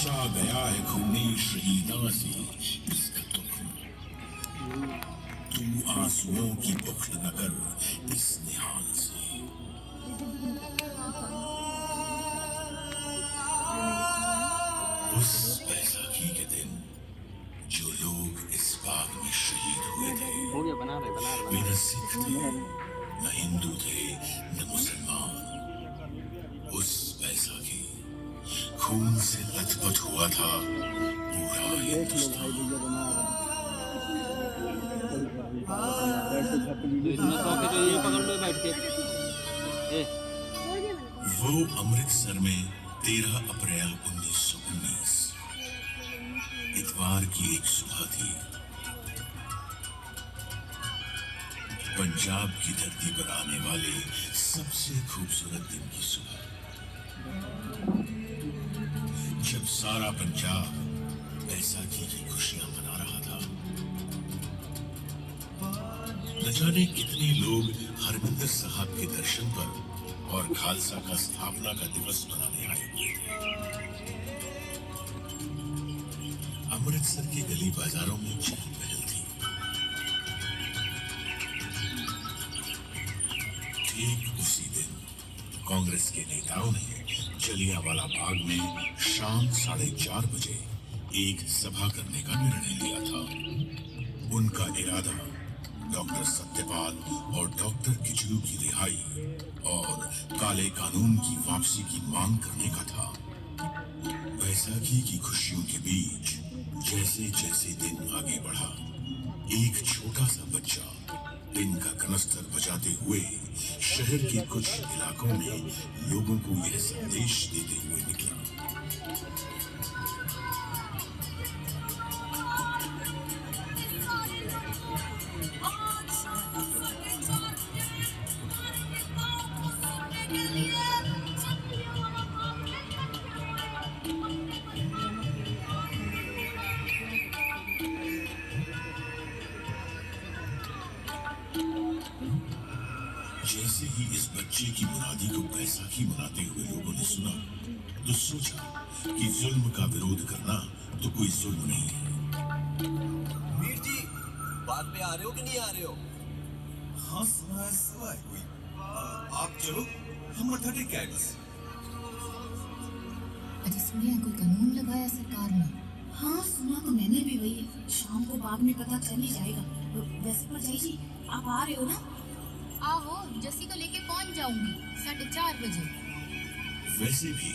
चा गया है खूनी शहीदां से इसका दुख। तू आंसुओं की बुखल न कर इस निहाल से। उस बैसाखी के दिन जो लोग इस बाग में शहीद हुए थे, वे न सिख थे, न हिंदू थे, न मुसलमान। उस बैसाखी खून से लथपथ हुआ था पूरा हिंदुस्तान। वो अमृतसर में 13 अप्रैल 1919 इतवार की एक सुबह थी। पंजाब की धरती पर आने वाले सबसे खूबसूरत दिन की सुबह, जब सारा पंजाब बैसाखी की खुशियां मना रहा था। न जाने कितने लोग हरमिंदर साहब के दर्शन पर और खालसा का स्थापना का दिवस मनाने आए हुए थे। अमृतसर के गली बाजारों में चहल पहल थी। ठीक उसी दिन कांग्रेस के नेताओं ने जलियांवाला बाग में शाम 4:30 बजे एक सभा करने का निर्णय लिया था। उनका इरादा डॉक्टर सत्यपाल और डॉक्टर किचलू की रिहाई और काले कानून की वापसी की मांग करने का था। बैसाखी की खुशियों के बीच जैसे जैसे दिन आगे बढ़ा, एक छोटा सा बच्चा दिन का कनस्तर बजाते हुए शहर के कुछ इलाकों में लोगों को यह संदेश देते हुए निकला। जैसे ही इस बच्चे की मुरादी को बैसाखी मनाते हुए लोगों ने सुना, तो सोचा कि जुल्म का विरोध करना तो कोई जुल्म नहीं है। मीर जी, बाग में आ रहे हो कि नहीं आ रहे हो? हाँ, सुना है कोई। आप चलो, हम मत्था टेक के आए बस। अजी सुनिए, कोई कानून लगाया सरकार ने? हाँ सुना तो मैंने भी वही। शाम को बाग में पता चल ही जाएगा। वैसे परजाई जी, आप आ रहे हो ना? आहो, जस्सी को लेके पहुंच जाऊंगी 4:30 बजे। वैसे भी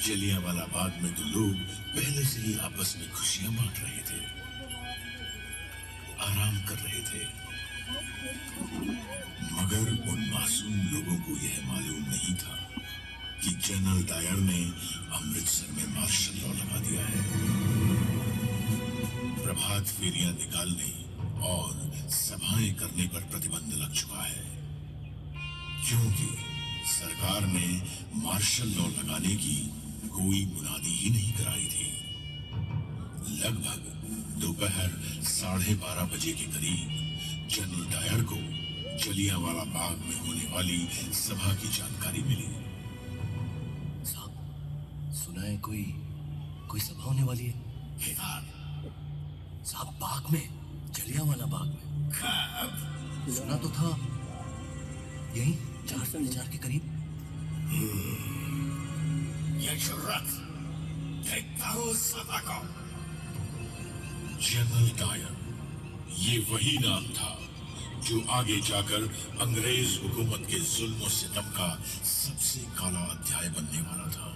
जलियांवाला बाग में तो लोग पहले से ही आपस में खुशियां बांट रहे थे, आराम कर रहे थे। मगर उन मासूम लोगों को यह मालूम नहीं था कि जनरल डायर ने अमृतसर में मार्शल लॉ लगा दिया है। प्रभात फेरियां निकालने और सभाएं करने पर प्रतिबंध लग चुका है, क्योंकि सरकार ने मार्शल लॉ लगाने की कोई मुनादी ही नहीं कराई थी। लगभग दोपहर 12:30 बजे के करीब जनरल डायर को जलियांवाला बाग में होने वाली सभा की जानकारी मिली। साहब, सुना है कोई सभा होने वाली है। केदार साहब, बाग में, जलियांवाला बाग में। सुना तो था यही 4:30 के करीब। ये जुर्रत, देखता हूँ सभा को। जनरल डायर, ये वही नाम था जो आगे जाकर अंग्रेज हुकूमत के जुल्म और सितम का सबसे काला अध्याय बनने वाला था।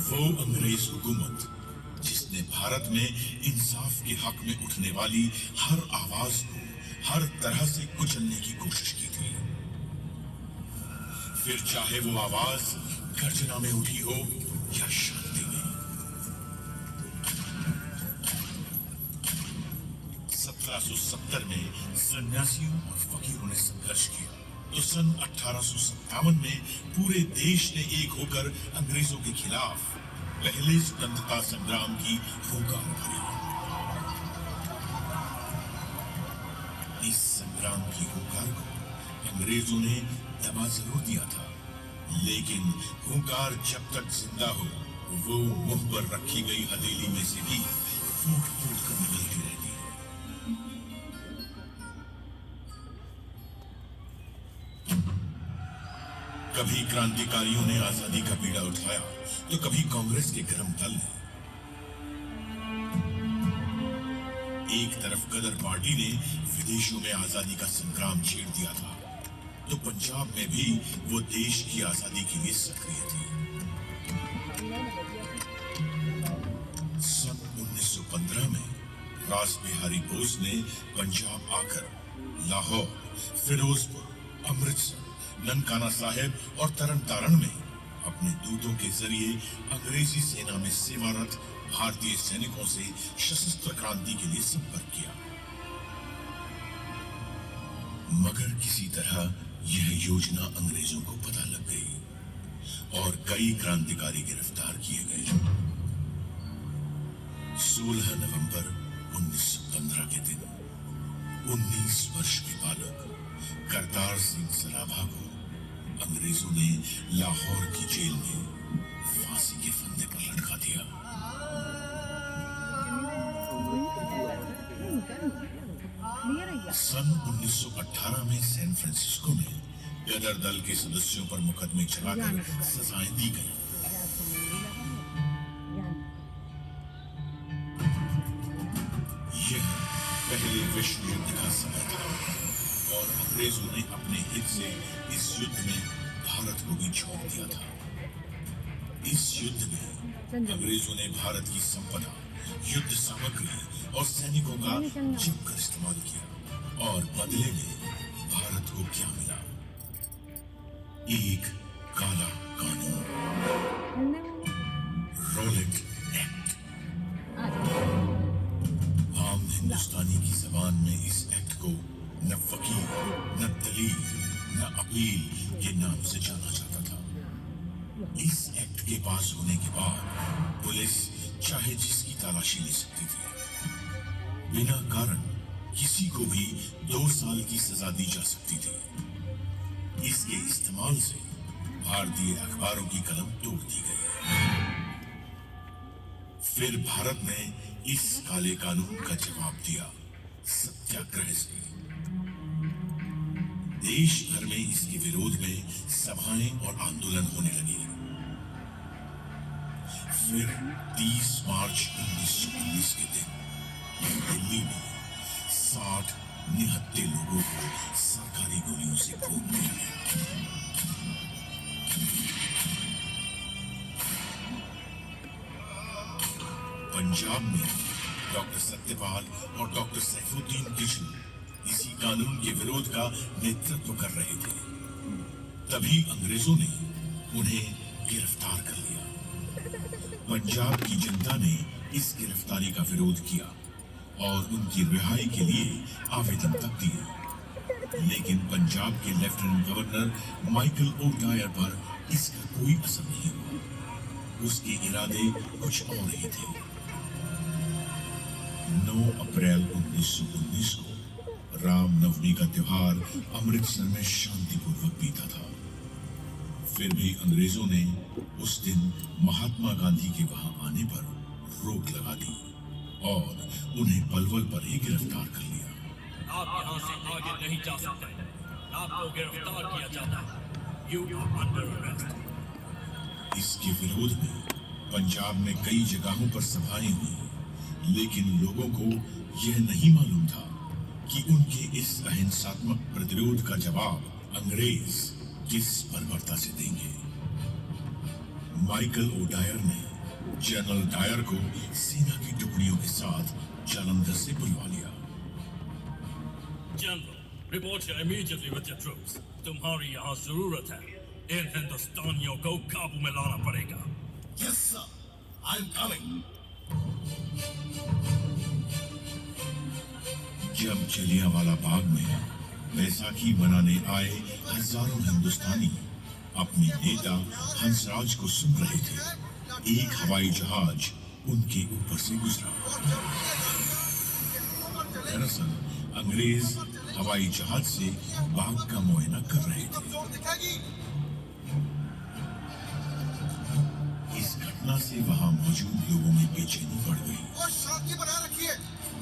वो अंग्रेज हुकूमत जिसने भारत में इंसाफ के हक में उठने वाली हर आवाज को हर तरह से कुचलने की कोशिश की थी। फिर चाहे वो आवाज गर्जना में उठी हो या शांति में। 1770 में सन्यासियों और फकीरों ने संघर्ष किया, तो सन 1857 में पूरे देश ने एक होकर अंग्रेजों के खिलाफ पहले स्वतंत्रता संग्राम की हुंकार भरी। इस संग्राम की हुंकार को अंग्रेजों ने दबा जरूर दिया था, लेकिन हुंकार जब तक जिंदा हो वो मुंह पर रखी गई हथेली में से भी फूट फूट कर निकलती रहती। कभी क्रांतिकारियों ने आजादी का बीड़ा उठाया तो कभी कांग्रेस के गरम दल ने। एक तरफ गदर पार्टी ने विदेशों में आजादी का संग्राम छेड़ दिया था, तो पंजाब में भी वो देश की आजादी के लिए सक्रिय थी। सन 1915 में रास बिहारी बोस ने पंजाब आकर लाहौर, फिरोजपुर, अमृतसर, ननकाना साहिब और तरन तारण में अपने दूतों के जरिए अंग्रेजी सेना में सेवारत भारतीय सैनिकों से सशस्त्र क्रांति के लिए संपर्क किया। मगर किसी तरह यह योजना अंग्रेजों को पता लग गई और कई क्रांतिकारी गिरफ्तार किए गए। 16 नवंबर 1915 के दिन 19 वर्ष के बालक करतार सिंह सराभा को अंग्रेजों ने लाहौर की जेल में फांसी के फंदे पर लटका दिया। सन 1918 में सैन फ्रांसिस्को में गदर दल के सदस्यों पर मुकदमे चलाकर सजाएं दी गई। यह पहले विश्व युद्ध का समय था और अंग्रेजों ने अपने हित से इस युद्ध में भारत को भी छोड़ दिया था। इस युद्ध में अंग्रेजों ने भारत की संपदा, युद्ध सामग्री और सैनिकों का जमकर इस्तेमाल किया और बदले में भारत को क्या मिला? एक काला कानून, रोलेट एक्ट। आम हिंदुस्तानी की जबान में इस एक्ट को न वकील, न दलील, न अपील के नाम से जाना जाता था। इस एक्ट के पास होने के बाद पुलिस चाहे जिसकी तलाशी ले सकती थी। बिना कारण किसी को भी 2 साल की सजा दी जा सकती थी। इसके इस्तेमाल से भारतीय अखबारों की कलम तोड़ दी गई। फिर भारत ने इस काले कानून का जवाब दिया सत्याग्रह से। देश भर में इसके विरोध में सभाएं और आंदोलन होने लगे। फिर 30 मार्च 1919 के दिन दिल्ली में 60 निहत्थे लोगों को सरकारी गोलियों से खून दिया गया। पंजाब में डॉक्टर सत्यपाल और डॉक्टर सैफुद्दीन किशोर इसी कानून के विरोध का नेतृत्व कर रहे थे। तभी अंग्रेजों ने उन्हें गिरफ्तार कर लिया। पंजाब की जनता ने इस गिरफ्तारी का विरोध किया और उनकी रिहाई के लिए आवेदन तक दिए, लेकिन पंजाब के लेफ्टिनेंट गवर्नर माइकल ओडायर पर इसका कोई असर नहीं हुआ। उसके इरादे कुछ और ही थे। 9 अप्रैल 1919 को रामनवमी का त्योहार अमृतसर में शांतिपूर्वक बीता था। फिर भी अंग्रेजों ने उस दिन महात्मा गांधी के वहां आने पर रोक लगा दी और उन्हें पलवल पर ही गिरफ्तार कर लिया। आप यहाँ से आगे नहीं जा सकते। आपको गिरफ्तार किया जाता है। You are under arrest। इसके विरोध में पंजाब में कई जगहों पर सभाएं हुई, लेकिन लोगों को यह नहीं मालूम था कि उनके इस अहिंसात्मक प्रतिरोध का जवाब अंग्रेज किस बर्बरता से देंगे। माइकल ओडायर ने जनरल डायर को सेना की टुकड़ियों के साथ जालंधर से बुलवा लिया। General, report here immediately with your troops. तुम्हारी यहाँ जरूरत है। इन हिंदुस्तानियों को काबू में लाना पड़ेगा। Yes, sir. I'm coming. जब जलियांवाला बाग में बैसाखी मनाने आए हजारों हिंदुस्तानी अपने नेता हंसराज को सुन रहे थे, एक हवाई जहाज उनके ऊपर से गुजरा। दरअसल अंग्रेज हवाई जहाज से बाग का मुआयना कर रहे थे। इस घटना से बावजूद लोगों में बेचैनी बढ़ गई। और शांति बनाए रखिए,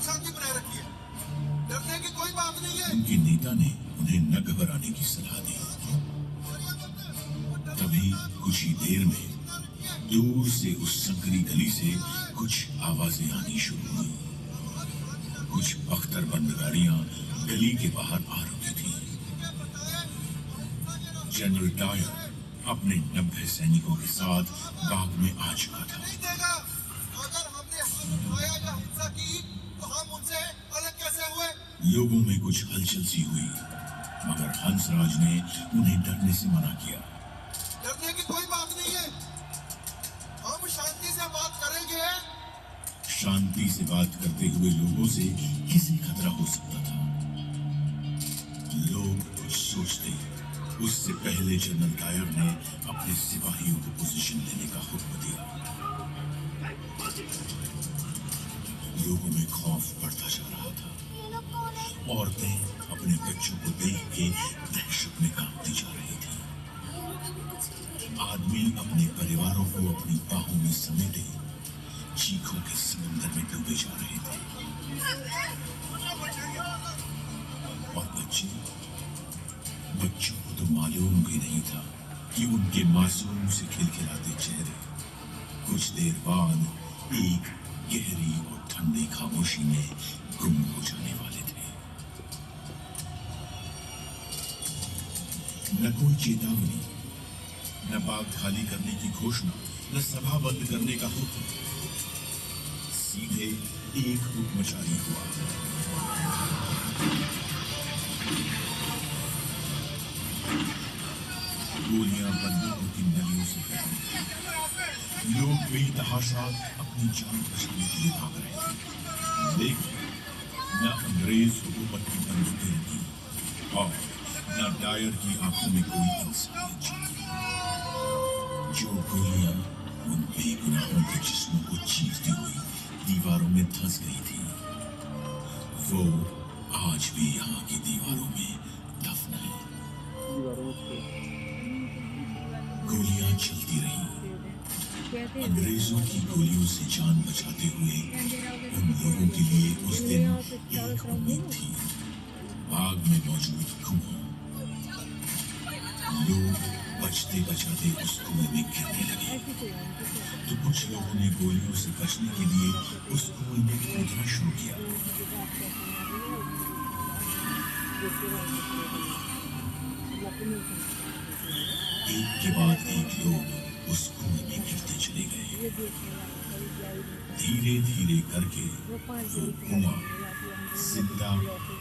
शांति बनाए रखिए, डरने की कोई बात नहीं है। उनके नेता ने उन्हें न घबराने की सलाह दी। तभी कुछ ही देर में दूर से उस संकरी गली से कुछ आवाजें आनी शुरू हुई। कुछ बख्तरबंद गाड़ियां गली के बाहर आ रुकी थी। जनरल डायर अपने 90 सैनिकों के साथ बाग में आ चुका था। नहीं देगा। अगर हमने हाथ उठाया या हिंसा की तो हम उनसे अलग कैसे हुए? लोगों में कुछ हलचल सी हुई, मगर हंसराज ने उन्हें डरने से मना किया। डरने की कोई बात नहीं है, हम शांति से बात करेंगे। शांति से बात करते हुए लोगों से किसे खतरा हो सकता था? लोग कुछ सोचते, उससे पहले जनरल डायर ने अपने सिपाहियों को पोजीशन लेने का हुक्म दिया। लोगों में खौफ बढ़ता जा रहा था। औरतें अपने बच्चों को देख के दहशत में कांपती जा रही थी। आदमी अपने परिवारों को अपनी बाहों में समेटे चीखों के समुद्र में डूबे जा रहे थे। और बच्चों को तो मालूम भी नहीं था कि उनके मासूम से खिलखिलाते चेहरे कुछ देर बाद एक गहरी और ठंडी खामोशी में गुम हो जाने वाले थे। न कोई चेतावनी, न बाग खाली करने की घोषणा, न सभा बंद करने का हुक्म। सीधे एक हुक्म जारी हुआ। गोलियां बंदूकों की नलियों से फैली। लोग बेतहाशा अपनी जान बचाने के लिए भाग रहे थे। लेकिन न अंग्रेज हुकूमत की बंदूकें रुकी और न डायर की आंखों में कोई इंसानियत झलकी। जो गोलियां उन बेगुनाहों के जिस्मों को चीरती हुई दीवारों में धंस गई थी, वो आज भी यहाँ की दीवारों में दफन है। गोलियां चलती रही। अंग्रेजों की गोलियों से जान बचाते हुए उन लोगों के लिए उस दिन एक उम्मीद थी, बाग में मौजूद कुआं। लोग बचते बचाते उस कुएं में गिरने लगे, तो कुछ लोगों ने गोलियों से बचने के लिए उस कुएं में कूदना शुरू किया। एक के बाद एक लोग उस कुएं में गिरते चले गए। धीरे धीरे करके वो कुआं जिंदा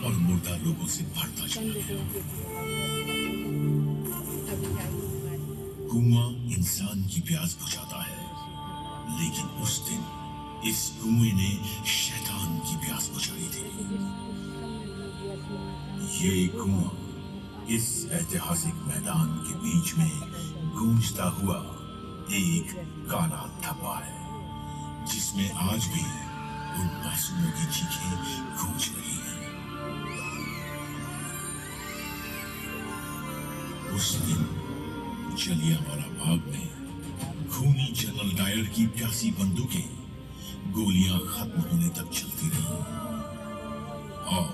और मुर्दा लोगों से भरता चला गया। कुआं इंसान की प्यास बुझाता है, लेकिन उस दिन इस कुएं ने शैतान की प्यास बुझाई थी। ये कुआं इस ऐतिहासिक मैदान के बीच में गूंजता हुआ एक काला धब्बा है, जिसमें आज भी उन मासूमों की चीखें गूंज रही हैं। उस दिन जलियांवाला बाग में खूनी जनरल डायर की प्यासी बंदूकें गोलियां खत्म होने तक चलती रहीं और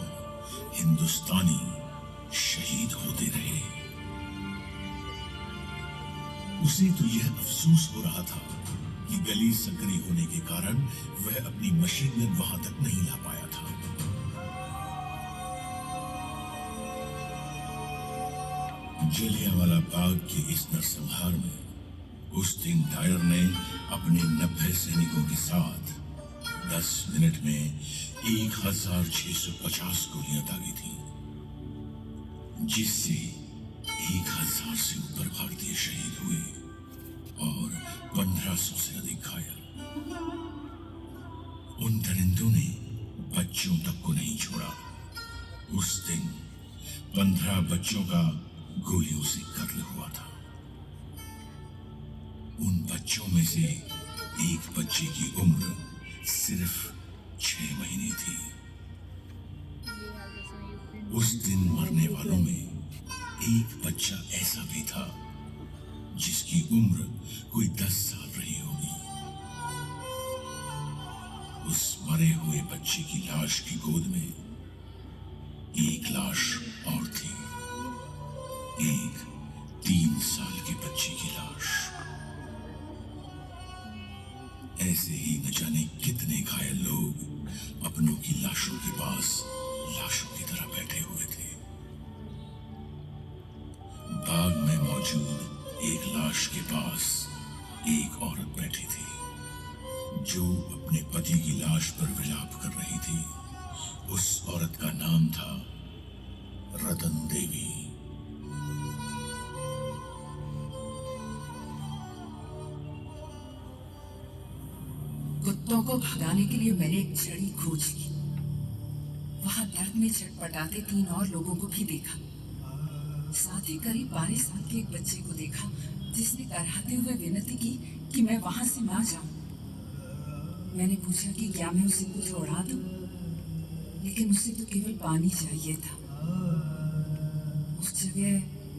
हिंदुस्तानी शहीद होते रहे। उसे तो यह अफसोस हो रहा था कि गली संकरी होने के कारण वह अपनी मशीन गन वहां तक नहीं ला पाया था। जलियांवाला बाग के इस नरसंहार में उस दिन डायर ने अपने 90 सैनिकों के साथ 10 मिनट में 1650 गोलियां दागी थी, जिससे 1000 से ऊपर भारतीय शहीद हुए और 1500 से अधिक घायल। उन दरिंदों ने बच्चों तक को नहीं छोड़ा। उस दिन 15 बच्चों का गोलियों से कत्ल हुआ था। उन बच्चों में से एक बच्चे की उम्र सिर्फ 6 महीने थी। उस दिन मरने वालों में एक बच्चा ऐसा भी था जिसकी उम्र कोई 10 साल रही होगी। मरे हुए बच्चे की लाश की गोद में एक लाश और थी, एक 3 साल के बच्चे की लाश। ऐसे ही न जाने कितने घायल लोग अपनों की लाशों के पास लाशों की तरह बैठे हुए थे। बाग में मौजूद एक लाश के पास एक औरत बैठी थी, जो अपने पति की लाश पर विलाप कर रही थी। उस औरत का नाम था रतन देवी। कुत्तों को भगाने के लिए मैंने एक छड़ी खोज ली। वहां दर्द में छटपटाते 3 और लोगों को भी देखा। साथ ही करीब 12 साल के एक बच्चे को देखा, जिसने कराहते हुए विनती की कि मैं वहां से ना जाऊं। मैंने पूछा कि क्या मैं उसे कुछ उड़ा दूं, लेकिन उसे तो केवल पानी चाहिए था। उस जगह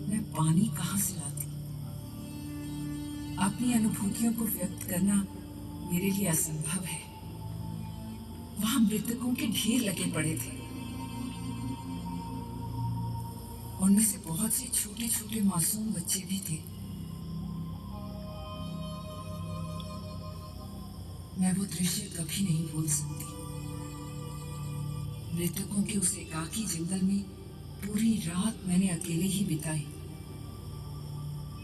मैं पानी कहां से लाती? अपनी अनुभूतियों को व्यक्त करना मेरे लिए असंभव है। वहां मृतकों के ढेर लगे पड़े थे। उनमें से बहुत से छोटे छोटे मासूम बच्चे भी थे। मैं वो दृश्य कभी नहीं भूल सकती। मृतकों के उस एकाकी जंगल में पूरी रात मैंने अकेले ही बिताई।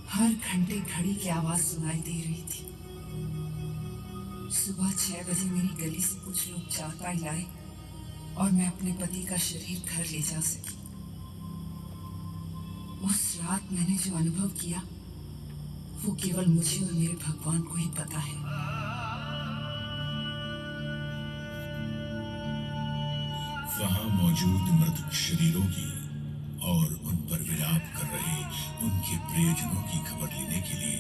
हर घंटे घड़ी की आवाज सुनाई दे रही थी। सुबह 6 बजे मेरी गली से कुछ लोग चारपाई लाए और मैं अपने पति का शरीर घर ले जा सकी। उस रात मैंने जो अनुभव किया, वो केवल मुझे और मेरे भगवान को ही पता है। वहां मौजूद मृत शरीरों की और उन पर विलाप कर रहे उनके प्रियजनों की खबर लेने के लिए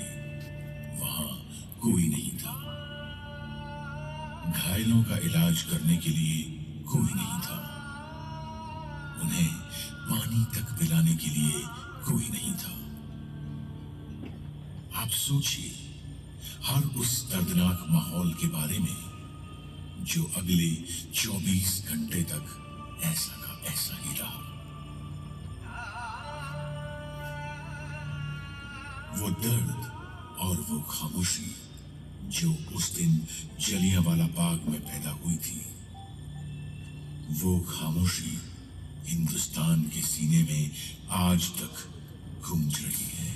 वहां कोई नहीं था। घायलों का इलाज करने के लिए कोई नहीं था। उन्हें पानी तक पिलाने के लिए कोई नहीं था। आप सोचिए हर उस दर्दनाक माहौल के बारे में जो अगले 24 घंटे तक ऐसा का ऐसा ही रहा। वो दर्द और वो खामोशी जो उस दिन जलियांवाला बाग में पैदा हुई थी, वो खामोशी हिंदुस्तान के सीने में आज तक गूंज रही है।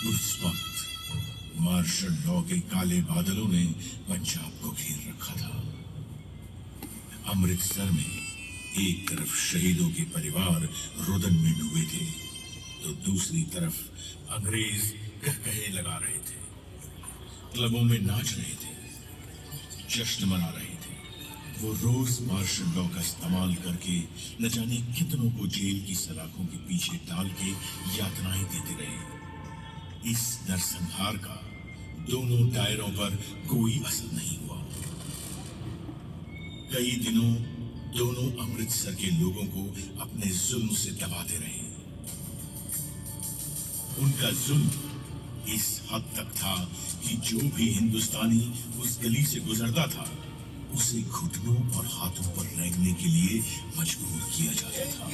उस वक्त मार्शल लॉ के काले बादलों ने पंजाब को घेर रखा था। अमृतसर में एक तरफ शहीदों के परिवार रुदन में डूबे थे, तो दूसरी तरफ अंग्रेज कहकहे लगा रहे थे, क्लबों में नाच रहे थे, जश्न मना रहे थे। वो रोज मार्शल लॉ का इस्तेमाल करके न जाने कितनों को जेल की सलाखों के पीछे डाल के यातनाएं देते रहे। इस नरसंहार का दोनों दायरों पर कोई असर नहीं हुआ। कई दिनों दोनों अमृतसर के लोगों को अपने जुल्म से दबाते रहे। उनका जुल्म इस हद तक था कि जो भी हिंदुस्तानी उस गली से गुजरता था, उसे घुटनों और हाथों पर रेंगने के लिए मजबूर किया जाता था।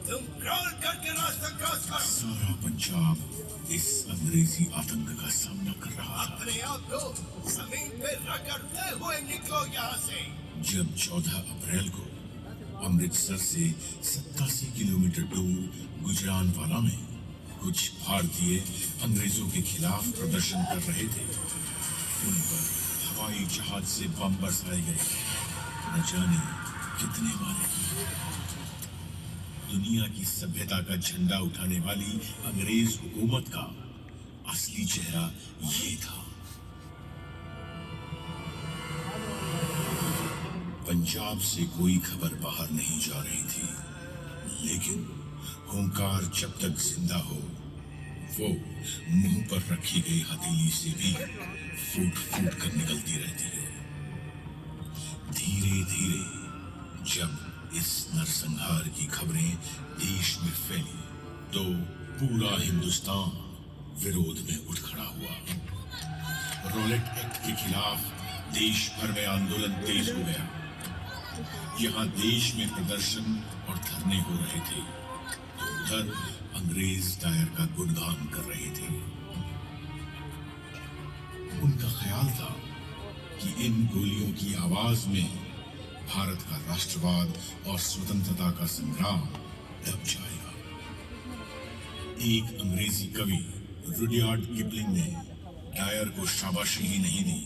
तुम क्रॉल करके रास्ता क्रॉस करो। सारा पंजाब इस अंग्रेजी आतंक का सामना कर रहा था। अपने आप को जमीन पे रगड़ते हुए निकलो यहाँ से। जब 14 अप्रैल को अमृतसर से 87 किलोमीटर दूर गुजरानवाला में कुछ भारतीय अंग्रेजों के खिलाफ प्रदर्शन कर रहे थे, उन पर हवाई जहाज से बम बरसाए गए। न जाने कितने मारे। दुनिया की सभ्यता का झंडा उठाने वाली अंग्रेज हुकूमत का असली चेहरा ये था। पंजाब से कोई खबर बाहर नहीं जा रही थी, लेकिन हुंकार जब तक जिंदा हो, वो मुंह पर रखी गई हथेली से भी फूट फूट कर निकलती रहती है। धीरे धीरे जब इस नरसंहार की खबरें देश में फैली, तो पूरा हिंदुस्तान विरोध में उठ खड़ा हुआ। रॉलेट एक्ट के खिलाफ देश भर में आंदोलन तेज हो गया। यहाँ देश में प्रदर्शन और धरने हो रहे थे, तो उधर अंग्रेज डायर का गुणगान कर रहे थे। उनका ख्याल था कि इन गोलियों की आवाज में भारत का राष्ट्रवाद और स्वतंत्रता का संग्राम दब जाएगा। एक अंग्रेजी कवि रुडयार्ड किपलिंग ने डायर को शाबाशी ही नहीं दी,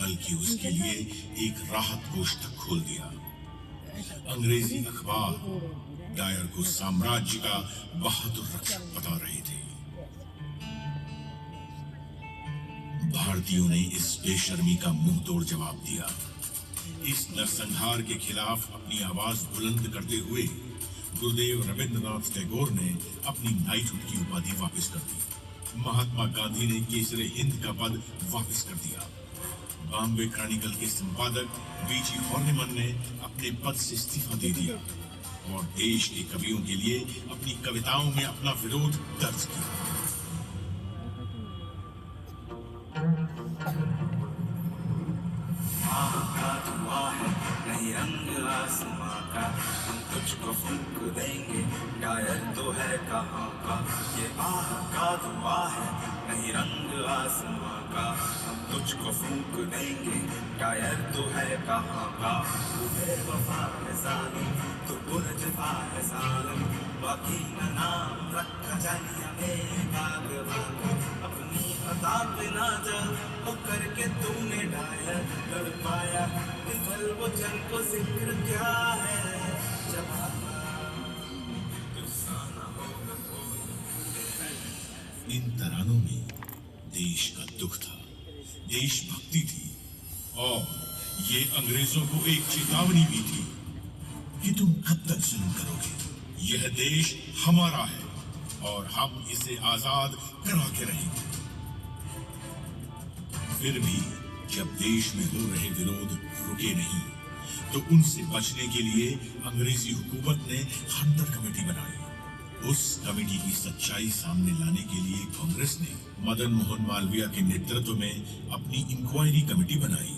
बल्कि उसके लिए एक राहत कोष तक खोल दिया। अंग्रेजी अखबार डायर को साम्राज्य का बहादुर रक्षक बता रहे थे। भारतीयों ने इस बेशर्मी का मुंह तोड़ जवाब दिया। इस नरसंहार के खिलाफ अपनी आवाज बुलंद करते हुए गुरुदेव रविंद्रनाथ टैगोर ने अपनी नाइटहुड की उपाधि वापस कर दी। महात्मा गांधी ने केसरे हिंद का पद वापस कर दिया। बॉम्बे क्रॉनिकल के संपादक वीजी हॉर्निमन ने अपने पद से इस्तीफा दे दिया और देश के कवियों के लिए अपनी कविताओं में अपना विरोध दर्ज किया। नहीं रंग आसमां का, हम तुझको फूंक देंगे, डायर तो है कहाँ का। ये आह का दुआ है, नहीं रंग आसमां का, हम तुझको फूंक देंगे, डायर तो है कहाँ का। तू बेवफा है जालिम, तू बुरजफा है जालिम, बाकी न नाम रखा जालिया मेरे बागवा का। अपनी अता पे ना जा तो करके तूने डायर लड़ पाया, विफल वो जन को जिक्र क्या है। जब इन तरानों में देश का दुख था, देशभक्ति थी और ये अंग्रेजों को एक चेतावनी भी थी कि तुम कब तक जुल्म करोगे। यह देश हमारा है और हम इसे आजाद करा के रहेंगे। फिर भी जब देश में हो रहे विरोध रुके नहीं, तो उनसे बचने के लिए अंग्रेजी हुकूमत ने हंटर कमेटी बनाई। उस कमेटी की सच्चाई सामने लाने के लिए कांग्रेस ने मदन मोहन मालवीय के नेतृत्व में अपनी इंक्वायरी कमेटी बनाई।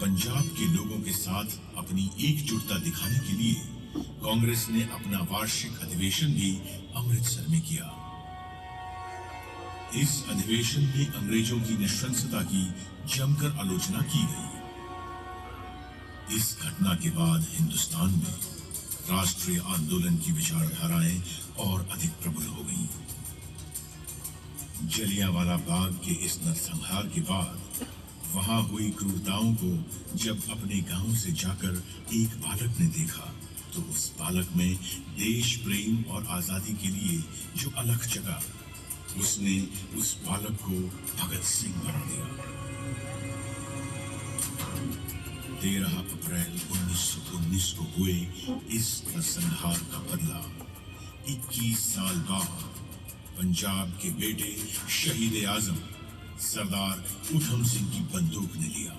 पंजाब के लोगों के साथ अपनी एकजुटता दिखाने के लिए कांग्रेस ने अपना वार्षिक अधिवेशन भी अमृतसर में किया। इस अधिवेशन में अंग्रेजों की नृशंसता की जमकर आलोचना की गई। इस घटना के बाद हिंदुस्तान में राष्ट्रीय आंदोलन की विचारधाराएं और अधिक प्रबल हो गईं। जलियांवाला बाग के इस नरसंहार के बाद वहां हुई क्रूरताओं को जब अपने गांव से जाकर एक बालक ने देखा, तो उस बालक में देश प्रेम और आजादी के लिए जो अलख जगा, उसने उस बालक को भगत सिंह बना दिया। 13 अप्रैल 1919 को हुए इस नरसंहार का बदला 21 साल बाद पंजाब के बेटे शहीद आजम सरदार उधम सिंह की बंदूक ने लिया।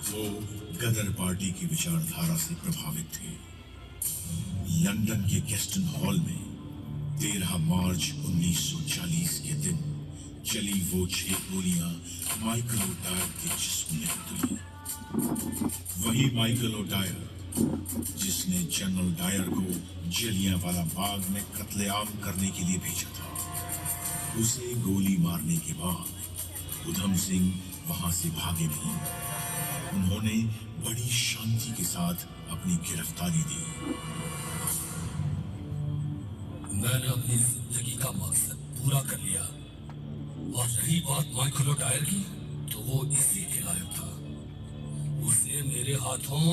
वो गदर पार्टी की विचारधारा से प्रभावित थे। लंदन के गेस्टन हॉल में 13 मार्च 1940 के दिन चली वो 6 गोलियां माइकल ओटायर के जिस्म में उतरी। वही माइकल ओटायर जिसने जनरल डायर को जलियांवाला बाग में कत्लेआम करने के लिए भेजा था। उसे गोली मारने के बाद उधम सिंह वहां से भागे नहीं। उन्होंने बड़ी शांति के साथ अपनी गिरफ्तारी दी। मैंने अपनी जिंदगी का मकसद पूरा कर लिया, और रही बात माइकल ओटायर की, तो वो इसी के लायक था। उसे मेरे हाथों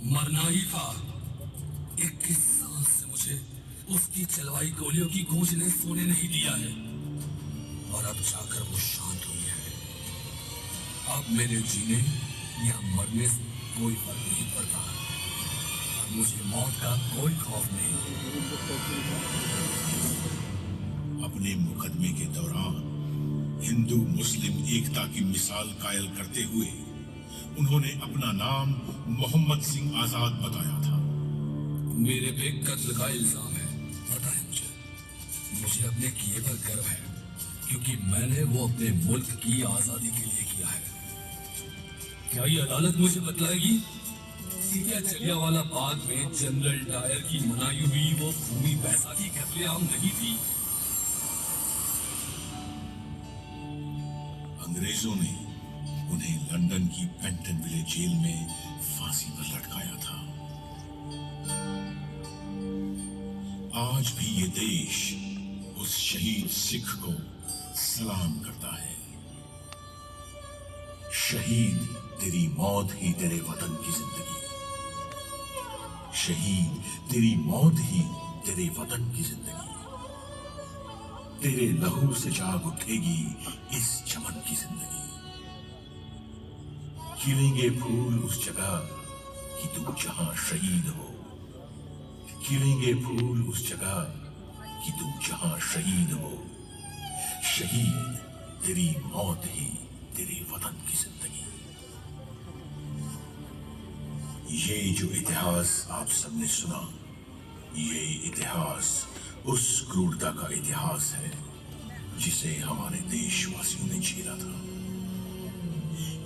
मरना ही था। 21 साल से मुझे उसकी चलवाई गोलियों की गूंज ने सोने नहीं दिया है, और अब जाकर वो शांत हुई है। अब मेरे जीने या मरने से कोई फर्क नहीं पड़ता। अब मुझे मौत का कोई खौफ नहीं। अपने मुकदमे के दौरान हिंदू मुस्लिम एकता की मिसाल कायल करते हुए उन्होंने अपना नाम मोहम्मद सिंह आजाद बताया था। मेरे पे कत्ल का इल्जाम है, और मुझे अपने किए पर गर्व है, क्योंकि मैंने वो अपने मुल्क की आजादी के लिए किया है। क्या ये अदालत मुझे बतलाएगी कि क्या जलियांवाला बाग में जनरल डायर की मनाई हुई वो भूमि बैसाखी कत्लेआम नहीं थी? अंग्रेजों ने उन्हें लंदन की पेंटनविले जेल में फांसी पर लटकाया था। आज भी ये देश उस शहीद सिख को सलाम करता है। शहीद, तेरी मौत ही तेरे वतन की जिंदगी। शहीद, तेरी मौत ही तेरे वतन की जिंदगी। तेरे लहू से जाग उठेगी इस चमन की जिंदगी। खिलेंगे फूल उस जगह कि तू जहां शहीद हो। खिलेंगे फूल उस जगह कि तू जहां शहीद हो। शहीद, तेरी मौत ही तेरे वतन की जिंदगी। ये जो इतिहास आप सबने सुना, ये इतिहास उस क्रूरता का इतिहास है जिसे हमारे देशवासियों ने झेला था।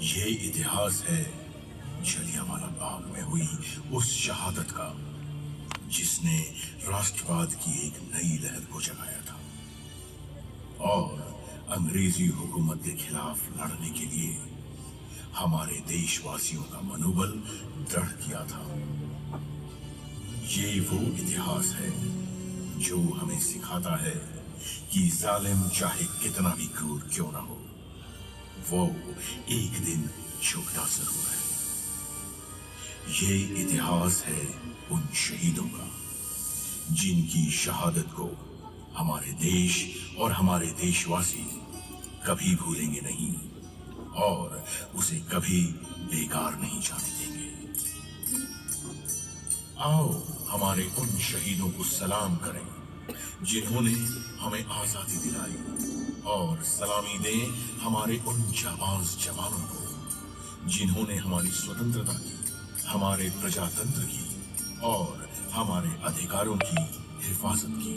ये इतिहास है जलियांवाला बाग में हुई उस शहादत का जिसने राष्ट्रवाद की एक नई लहर को जगाया था और अंग्रेजी हुकूमत के खिलाफ लड़ने के लिए हमारे देशवासियों का मनोबल दृढ़ किया था। ये वो इतिहास है जो हमें सिखाता है कि जालिम चाहे कितना भी क्रूर क्यों ना हो, वो एक दिन झुकता जरूर है। ये इतिहास है उन शहीदों का जिनकी शहादत को हमारे देश और हमारे देशवासी कभी भूलेंगे नहीं और उसे कभी बेकार नहीं जाने देंगे। आओ हमारे उन शहीदों को सलाम करें जिन्होंने हमें आजादी दिलाई और सलामी दें हमारे उन जाबाज जवानों को जिन्होंने हमारी स्वतंत्रता की, हमारे प्रजातंत्र की और हमारे अधिकारों की हिफाजत की।